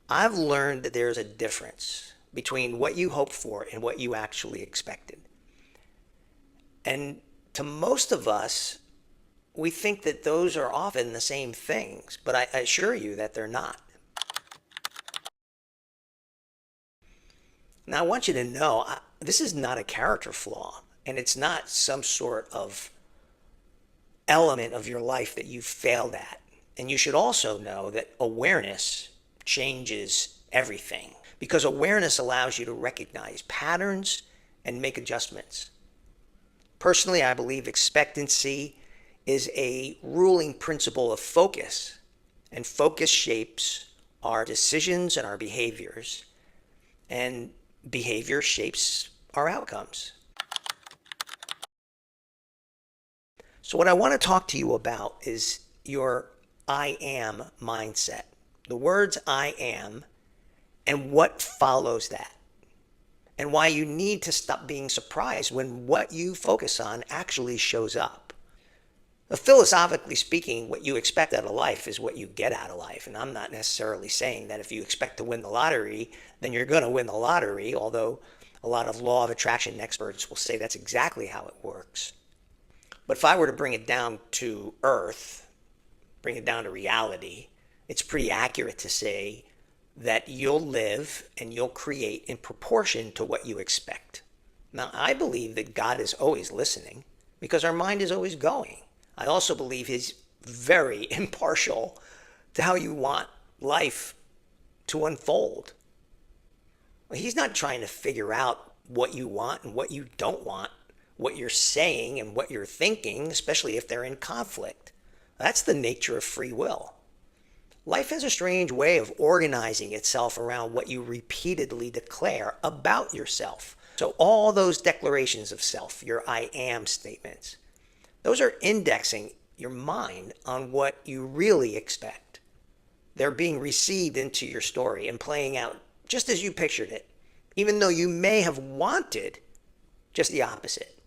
I've learned that there's a difference between what you hoped for and what you actually expected. And to most of us, we think that those are often the same things, but I assure you that they're not. Now, I want you to know this is not a character flaw, and it's not some sort of element of your life that you failed at. And you should also know that awareness changes everything because awareness allows you to recognize patterns and make adjustments. Personally, I believe expectancy is a ruling principle of focus, and focus shapes our decisions and our behaviors, and behavior shapes our outcomes. So, what I want to talk to you about is your I am mindset. The words I am and what follows that, and why you need to stop being surprised when what you focus on actually shows up. Philosophically speaking, what you expect out of life is what you get out of life. And I'm not necessarily saying that if you expect to win the lottery, then you're going to win the lottery, although a lot of law of attraction experts will say that's exactly how it works. But if I were to bring it down to earth, bring it down to reality, it's pretty accurate to say that you'll live and you'll create in proportion to what you expect. Now, I believe that God is always listening because our mind is always going. I also believe he's very impartial to how you want life to unfold. He's not trying to figure out what you want and what you don't want, what you're saying and what you're thinking, especially if they're in conflict. That's the nature of free will. Life has a strange way of organizing itself around what you repeatedly declare about yourself. So all those declarations of self, your I am statements, those are indexing your mind on what you really expect. They're being received into your story and playing out just as you pictured it, even though you may have wanted just the opposite.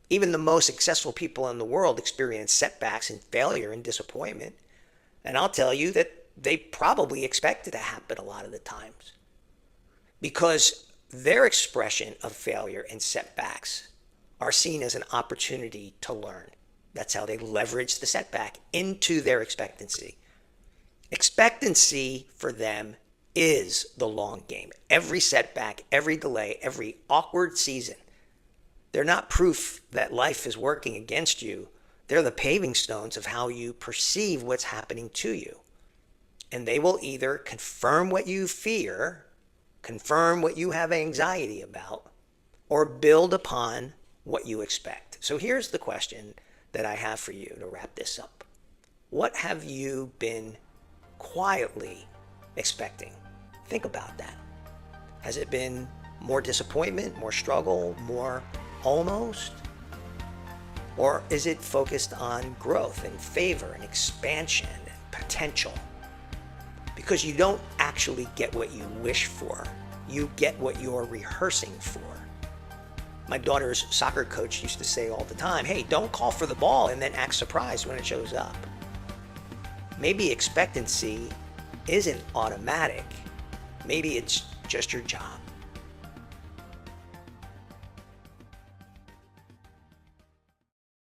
Even the most successful people in the world experience setbacks and failure and disappointment. And I'll tell you that they probably expect it to happen a lot of the times because their expression of failure and setbacks are seen as an opportunity to learn. That's how they leverage the setback into their expectancy. Expectancy for them is the long game. Every setback, every delay, every awkward season, they're not proof that life is working against you. They're the paving stones of how you perceive what's happening to you. And they will either confirm what you fear, confirm what you have anxiety about, or build upon what you expect. So here's the question that I have for you to wrap this up. What have you been quietly expecting? Think about that. Has it been more disappointment, more struggle, more almost? Or is it focused on growth and favor and expansion and potential? Because you don't actually get what you wish for. You get what you're rehearsing for. My daughter's soccer coach used to say all the time, hey, don't call for the ball and then act surprised when it shows up. Maybe expectancy isn't automatic. Maybe it's just your job.